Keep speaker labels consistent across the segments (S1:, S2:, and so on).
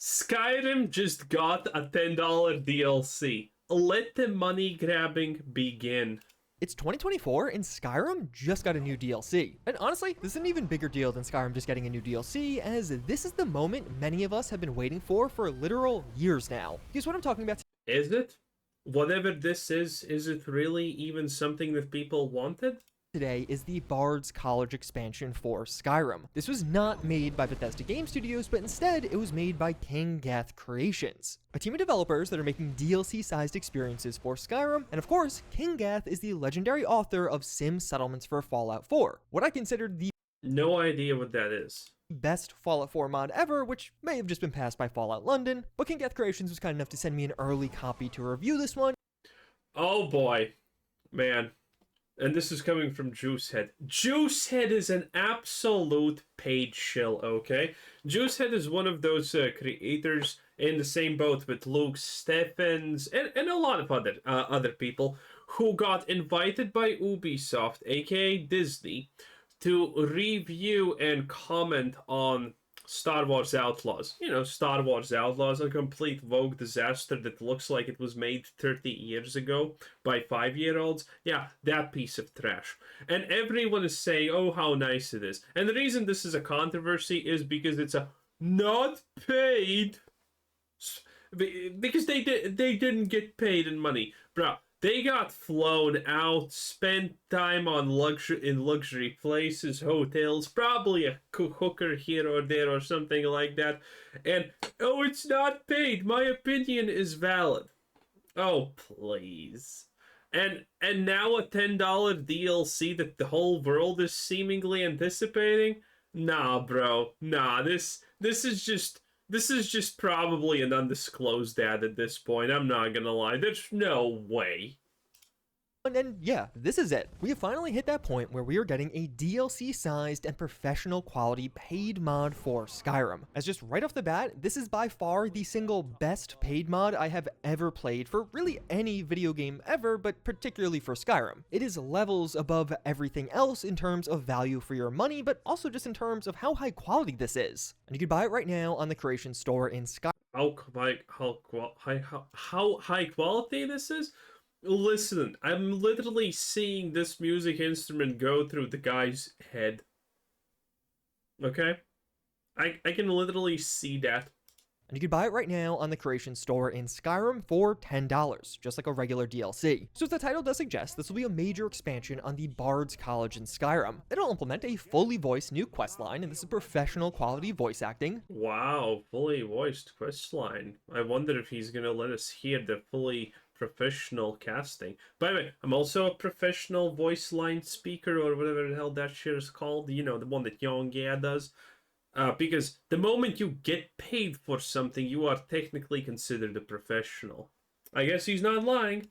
S1: Skyrim just got a $10 DLC. Let the money grabbing begin.
S2: It's 2024 and Skyrim just got a new DLC. And honestly, this is an even bigger deal than Skyrim just getting a new DLC, as this is the moment many of us have been waiting for literal years now. Here's what I'm talking about.
S1: Is it? Whatever this is it really even something that people wanted?
S2: Today is the Bard's College expansion for Skyrim. This was not made by Bethesda Game Studios, but instead it was made by King Gath Creations, a team of developers that are making DLC-sized experiences for Skyrim, and of course, King Gath is the legendary author of Sim Settlements for Fallout 4, what I considered the
S1: No idea what that is.
S2: best Fallout 4 mod ever, which may have just been passed by Fallout London, but King Gath Creations was kind enough to send me an early copy to review this one.
S1: Oh boy, man. And this is coming from Juicehead. Juicehead is an absolute paid shill, okay? Juicehead is one of those creators in the same boat with Luke Steffens and a lot of other people who got invited by Ubisoft, aka Disney, to review and comment on Star Wars Outlaws. You know, Star Wars Outlaws, a complete woke disaster that looks like it was made 30 years ago by 5-year-olds. Yeah, that piece of trash. And everyone is saying, oh, how nice it is. And the reason this is a controversy is because it's a not paid... Because they didn't get paid in money. Bro, they got flown out, spent time on luxury places, hotels, probably a hooker here or there or something like that. And, oh, it's not paid. My opinion is valid. Oh, please. And now a $10 DLC that the whole world is seemingly anticipating? Nah, bro. Nah, this is just probably an undisclosed ad at this point. I'm not gonna lie. There's no way.
S2: And yeah, this is it. We have finally hit that point where we are getting a DLC-sized and professional quality paid mod for Skyrim. As just right off the bat, this is by far the single best paid mod I have ever played for really any video game ever, but particularly for Skyrim. It is levels above everything else in terms of value for your money, but also just in terms of how high quality this is. And you can buy it right now on the Creation Store in Skyrim.
S1: How high quality this is? Listen, I'm literally seeing this music instrument go through the guy's head. Okay? I can literally see that.
S2: And you can buy it right now on the Creation Store in Skyrim for $10, just like a regular DLC. So as the title does suggest, this will be a major expansion on the Bard's College in Skyrim. It'll implement a fully voiced new questline, and this is professional quality voice acting.
S1: Wow, fully voiced questline. I wonder if he's gonna let us hear the fully professional casting. By the way, I'm also a professional voice line speaker, or whatever the hell that shit is called. You know, the one that Young Yeah does. Because the moment you get paid for something, you are technically considered a professional. I guess he's not lying.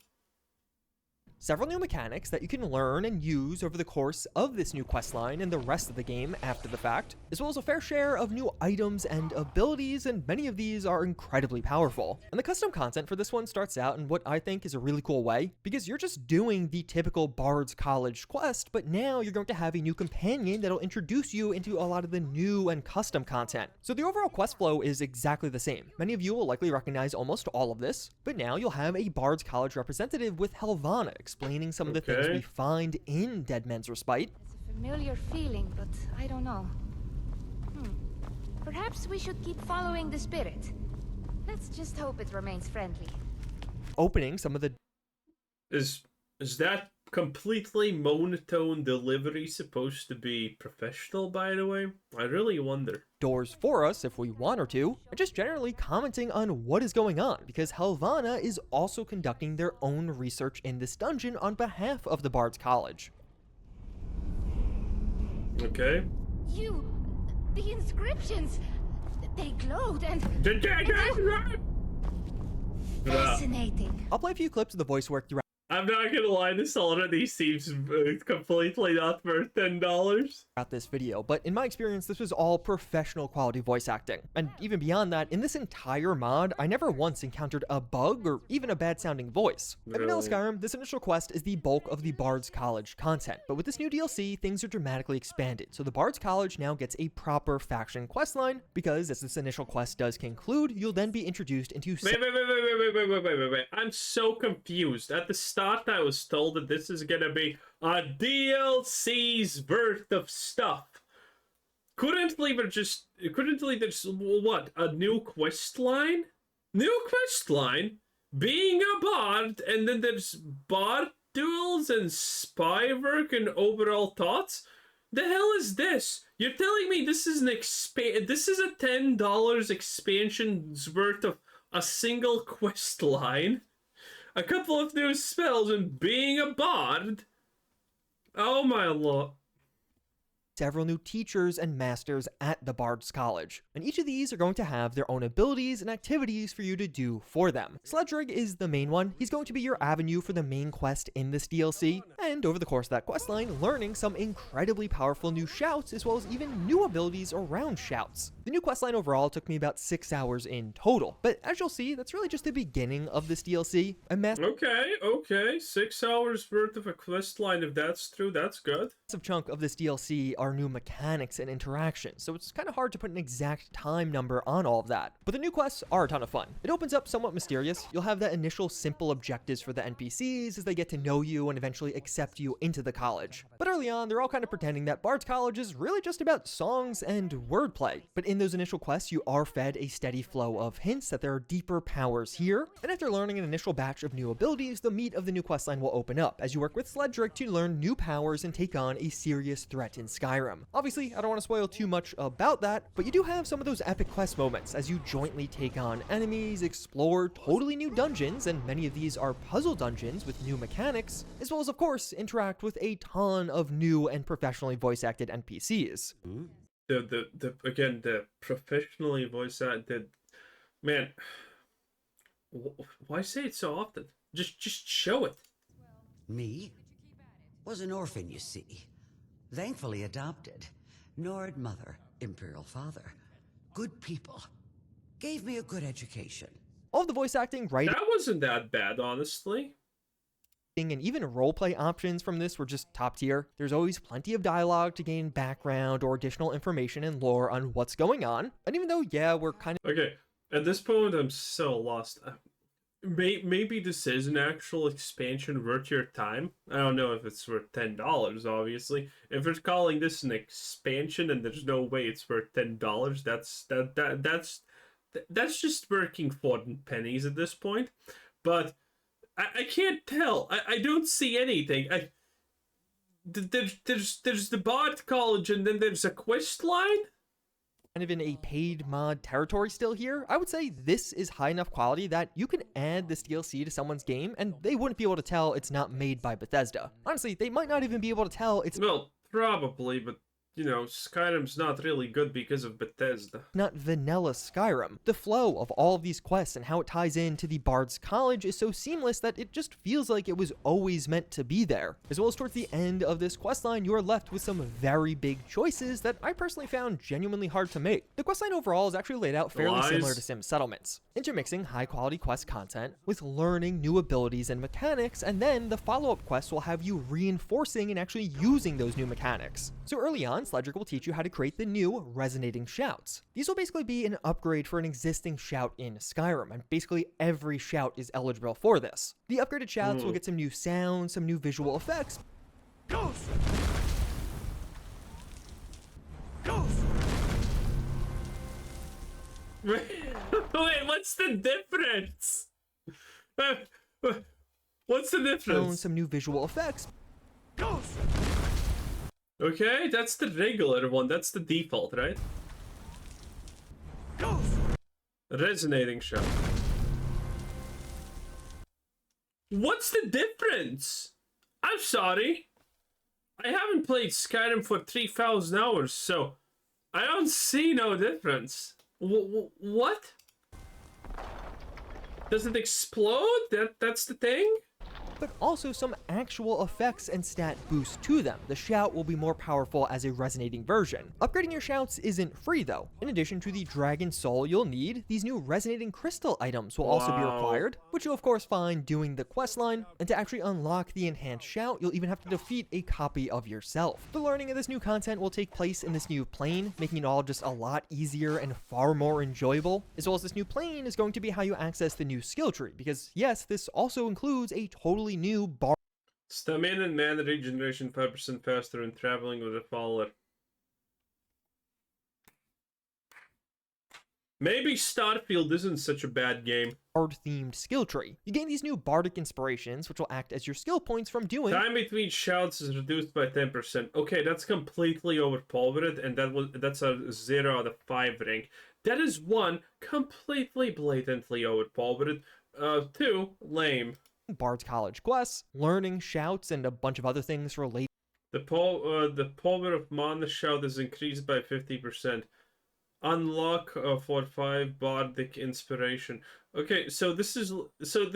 S2: Several new mechanics that you can learn and use over the course of this new questline and the rest of the game after the fact, as well as a fair share of new items and abilities, and many of these are incredibly powerful. And the custom content for this one starts out in what I think is a really cool way, because you're just doing the typical Bard's College quest, but now you're going to have a new companion that'll introduce you into a lot of the new and custom content. So the overall quest flow is exactly the same. Many of you will likely recognize almost all of this, but now you'll have a Bard's College representative with Helvana explaining some of the things we find in Dead Men's Respite.
S3: It's a familiar feeling, but I don't know. Perhaps we should keep following the spirit. Let's just hope it remains friendly.
S2: Opening some of the...
S1: Is that completely monotone delivery supposed to be professional, by the way? I really wonder.
S2: Doors for us if we want her to, and just generally commenting on what is going on, because Helvana is also conducting their own research in this dungeon on behalf of the Bard's College.
S1: Okay.
S3: The inscriptions, they glowed and... Fascinating.
S2: I'll play a few clips of the voice work throughout.
S1: I'm not gonna lie, this already seems completely not worth $10.
S2: About this video, but in my experience, this was all professional quality voice acting. And even beyond that, in this entire mod, I never once encountered a bug or even a bad sounding voice. In vanilla Skyrim, this initial quest is the bulk of the Bard's College content, but with this new DLC, things are dramatically expanded. So the Bard's College now gets a proper faction questline, because as this initial quest does conclude, you'll then be introduced into...
S1: Wait. I'm so confused. At the start, I was told that this is gonna be a DLC's worth of stuff. Currently, there's what? A new quest line? New quest line? Being a bard, and then there's bard duels and spy work and overall thoughts? The hell is this? You're telling me this is this is a $10 expansion's worth of a single quest line, a couple of new spells, and being a bard? Oh my lord.
S2: Several new teachers and masters at the Bard's College, and each of these are going to have their own abilities and activities for you to do for them. Sledrig is the main one. He's going to be your avenue for the main quest in this DLC, and over the course of that questline, learning some incredibly powerful new shouts, as well as even new abilities around shouts. The new questline overall took me about 6 hours in total, but as you'll see, that's really just the beginning of this DLC.
S1: Okay, 6 hours worth of a questline. If that's true, that's good.
S2: Massive chunk of this DLC are new mechanics and interactions, so it's kind of hard to put an exact time number on all of that. But the new quests are a ton of fun. It opens up somewhat mysterious. You'll have that initial simple objectives for the NPCs as they get to know you and eventually accept you into the college. But early on, they're all kind of pretending that Bard's College is really just about songs and wordplay. But in those initial quests, you are fed a steady flow of hints that there are deeper powers here, and after learning an initial batch of new abilities, the meat of the new questline will open up as you work with Sledrig to learn new powers and take on a serious threat in Skyrim. Obviously, I don't want to spoil too much about that, but you do have some of those epic quest moments as you jointly take on enemies, explore totally new dungeons, and many of these are puzzle dungeons with new mechanics, as well as, of course, interact with a ton of new and professionally voice-acted NPCs.
S1: The professionally voice-acted... Man, why say it so often? Just show it.
S4: Me? Was an orphan, you see. Thankfully adopted. Nord mother, Imperial father. Good people. Gave me a good education.
S2: All of the voice acting, writing...
S1: That wasn't that bad, honestly.
S2: And even roleplay options from this were just top tier. There's always plenty of dialogue to gain background or additional information and lore on what's going on. And even though, yeah, we're kind of...
S1: Okay, at this point, I'm so lost. Maybe this is an actual expansion worth your time. I don't know if it's worth $10, obviously. If it's calling this an expansion and there's no way it's worth $10, that's just working for pennies at this point. But I can't tell. I don't see anything. There's the Bard College, and then there's a quest line.
S2: Kind of in a paid mod territory still here. I would say this is high enough quality that you can add this DLC to someone's game and they wouldn't be able to tell it's not made by Bethesda. Honestly, they might not even be able to tell it's...
S1: Well, probably, but you know, Skyrim's not really good because of Bethesda.
S2: Not vanilla Skyrim. The flow of all of these quests and how it ties into the Bard's College is so seamless that it just feels like it was always meant to be there. As well as towards the end of this questline, you are left with some very big choices that I personally found genuinely hard to make. The questline overall is actually laid out fairly similar to Sim Settlements, intermixing high quality quest content with learning new abilities and mechanics, and then the follow-up quests will have you reinforcing and actually using those new mechanics. So early on, Sledrig will teach you how to create the new resonating shouts. These will basically be an upgrade for an existing shout in Skyrim, and basically every shout is eligible for this. The upgraded shouts will get some new sounds, some new visual effects.
S5: Ghost! Ghost!
S1: Wait, what's the difference? What's the difference?
S2: Some new visual effects.
S5: Ghost!
S1: Okay, that's the regular one. That's the default, right?
S5: Ghost!
S1: Resonating shout. What's the difference? I'm sorry. I haven't played Skyrim for 3,000 hours, so I don't see no difference. What? Does it explode? That's the thing?
S2: but also some actual effects and stat boosts to them. The shout will be more powerful as a resonating version. Upgrading your shouts isn't free though. In addition to the dragon soul you'll need, these new resonating crystal items will also be required, which you'll of course find doing the questline, and to actually unlock the enhanced shout, you'll even have to defeat a copy of yourself. The learning of this new content will take place in this new plane, making it all just a lot easier and far more enjoyable, as well as this new plane is going to be how you access the new skill tree, because yes, this also includes a totally new bar.
S1: Stamina and mana regeneration 5% faster when traveling with a follower. Maybe Starfield isn't such a bad game.
S2: Bard-themed skill tree. You gain these new bardic inspirations, which will act as your skill points from doing.
S1: Time between shouts is reduced by 10%. Okay, that's completely overpowered, and that's a 0 out of 5 rank. That is 1, completely blatantly overpowered. 2, lame.
S2: Bard's College quests, learning shouts, and a bunch of other things related.
S1: The power of mana shout is increased by 50%. Unlock for 5 bardic inspiration. Okay, so the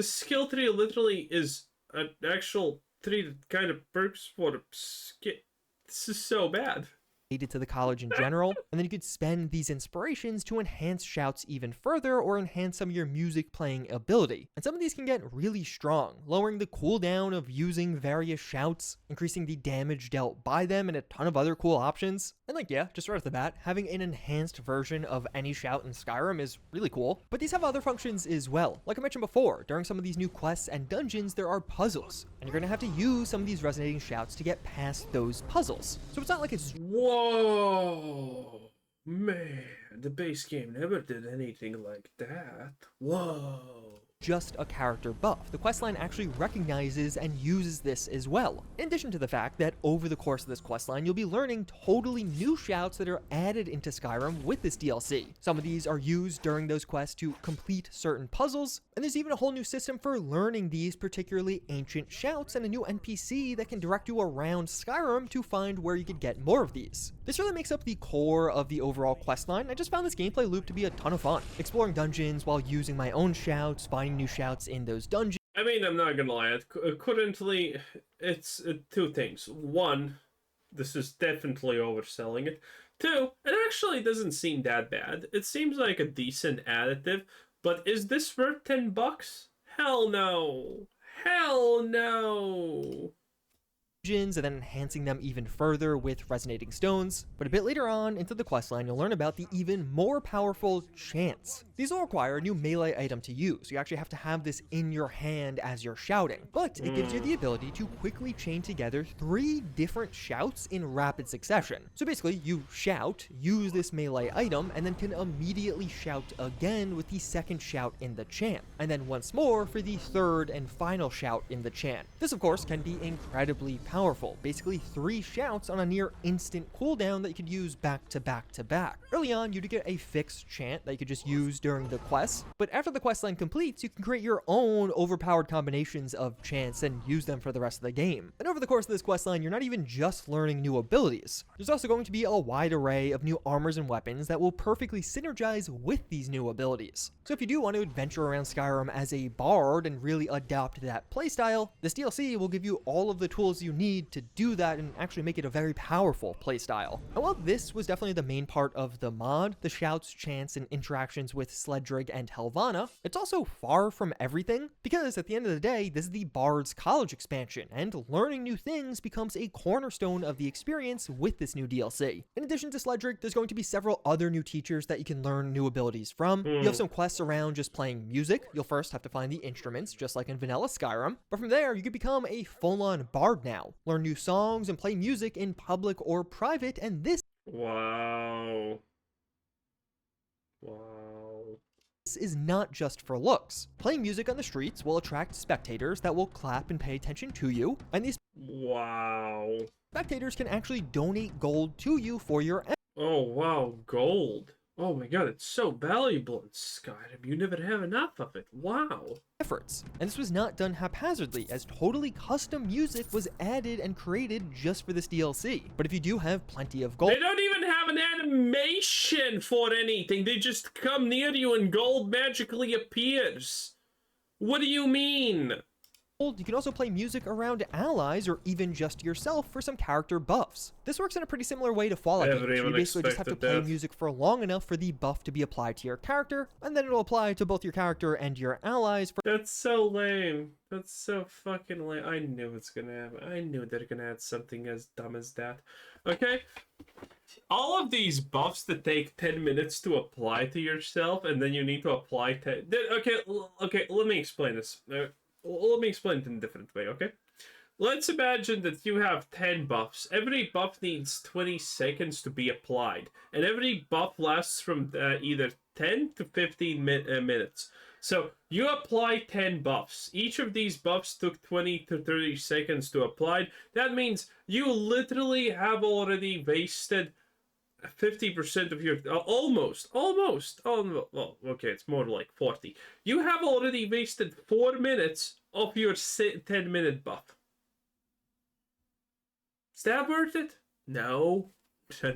S1: skill tree literally is an actual tree that kind of perks for skill. This is so bad.
S2: To the college in general, and then you could spend these inspirations to enhance shouts even further or enhance some of your music playing ability. And some of these can get really strong, lowering the cooldown of using various shouts, increasing the damage dealt by them, and a ton of other cool options. And like, yeah, just right off the bat, having an enhanced version of any shout in Skyrim is really cool, but these have other functions as well. Like I mentioned before, during some of these new quests and dungeons, there are puzzles, and you're gonna have to use some of these resonating shouts to get past those puzzles. So it's not like it's
S1: whoa, man, the base game never did anything like that. Whoa.
S2: Just a character buff. The questline actually recognizes and uses this as well. In addition to the fact that over the course of this questline, you'll be learning totally new shouts that are added into Skyrim with this DLC. Some of these are used during those quests to complete certain puzzles, and there's even a whole new system for learning these particularly ancient shouts and a new NPC that can direct you around Skyrim to find where you could get more of these. This really makes up the core of the overall questline. I just found this gameplay loop to be a ton of fun. Exploring dungeons while using my own shouts, finding new shouts in those dungeons.
S1: I mean, I'm not gonna lie, currently it's two things. One, this is definitely overselling it. Two, it actually doesn't seem that bad. It seems like a decent additive, but is this worth $10? Hell no. Hell no.
S2: And then enhancing them even further with resonating stones. But a bit later on into the questline, you'll learn about the even more powerful chants. These will require a new melee item to use. You actually have to have this in your hand as you're shouting, but it gives you the ability to quickly chain together 3 different shouts in rapid succession. So basically, you shout, use this melee item, and then can immediately shout again with the second shout in the chant, and then once more for the third and final shout in the chant. This, of course, can be incredibly powerful. Basically 3 shouts on a near instant cooldown that you could use back to back to back. Early on, you'd get a fixed chant that you could just use during the quest, but after the questline completes, you can create your own overpowered combinations of chants and use them for the rest of the game. And over the course of this questline, you're not even just learning new abilities. There's also going to be a wide array of new armors and weapons that will perfectly synergize with these new abilities. So if you do want to adventure around Skyrim as a bard and really adopt that playstyle, this DLC will give you all of the tools you need to do that and actually make it a very powerful playstyle. And while this was definitely the main part of the mod, the shouts, chants, and interactions with Sledrig and Helvana, it's also far from everything, because at the end of the day, this is the Bard's College expansion, and learning new things becomes a cornerstone of the experience with this new DLC. In addition to Sledrig, there's going to be several other new teachers that you can learn new abilities from. You have some quests around just playing music. You'll first have to find the instruments, just like in vanilla Skyrim, but from there, you could become a full-on bard now, learn new songs, and play music in public or private, and this
S1: Wow.
S2: is not just for looks. Playing music on the streets will attract spectators that will clap and pay attention to you, and these spectators can actually donate gold to you for your
S1: Oh wow, gold. Oh my god, it's so valuable in Skyrim. You never have enough of it. Wow.
S2: efforts. And this was not done haphazardly, as totally custom music was added and created just for this DLC. But if you do have plenty of gold,
S1: They don't even have an animation for anything. They just come near you and gold magically appears. What do you mean?
S2: You can also play music around allies or even just yourself for some character buffs. This works in a pretty similar way to Fallout games.
S1: Everyone
S2: You basically just have to
S1: expected
S2: play
S1: that.
S2: music for long enough for the buff to be applied to your character, and then it'll apply to both your character and your allies for
S1: That's so lame. That's so fucking lame. I knew it's gonna happen. I knew they're gonna add something as dumb as that. Okay? All of these buffs that take 10 minutes to apply to yourself, and then you need to apply 10... Okay, let me explain this. Let me explain it in a different way, okay? Let's imagine that you have 10 buffs. Every buff needs 20 seconds to be applied. And every buff lasts from either 10 to 15 minutes. So you apply 10 buffs. Each of these buffs took 20 to 30 seconds to apply. That means you literally have already wasted 50% of your... almost. Oh, well, okay, it's more like 40. You have already wasted 4 minutes of your 10-minute buff. Is that worth it? No,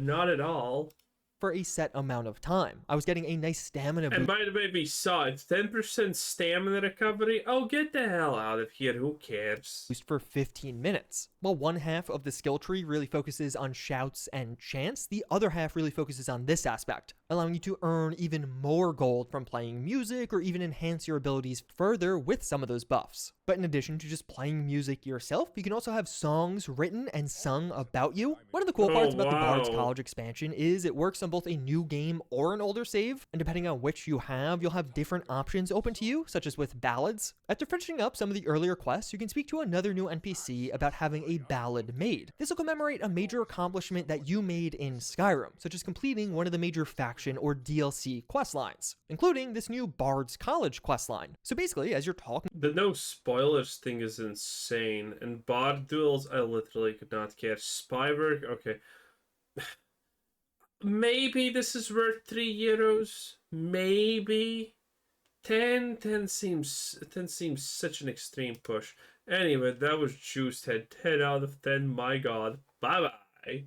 S1: not at all.
S2: for a set amount of time. I was getting a nice stamina
S1: And
S2: boost
S1: by the way, we saw it's 10% stamina recovery. Oh, get the hell out of here. Who cares?
S2: for 15 minutes. While one half of the skill tree really focuses on shouts and chants, the other half really focuses on this aspect, allowing you to earn even more gold from playing music or even enhance your abilities further with some of those buffs. But in addition to just playing music yourself, you can also have songs written and sung about you. One of the cool parts about the Bard's
S1: wow.
S2: College expansion is it works on both a new game or an older save, and depending on which you have, you'll have different options open to you, such as with ballads. After finishing up some of the earlier quests, you can speak to another new NPC about having a ballad made. This will commemorate a major accomplishment that you made in Skyrim, such as completing one of the major faction or DLC questlines, including this new Bard's College questline. So basically, as you're talking
S1: The no spoilers thing is insane. And bard duels, I literally could not care. Spywork, okay. Maybe this is worth €3. Maybe. 10 seems such an extreme push. Anyway, that was Juiced Head. 10 out of 10, my god. Bye bye.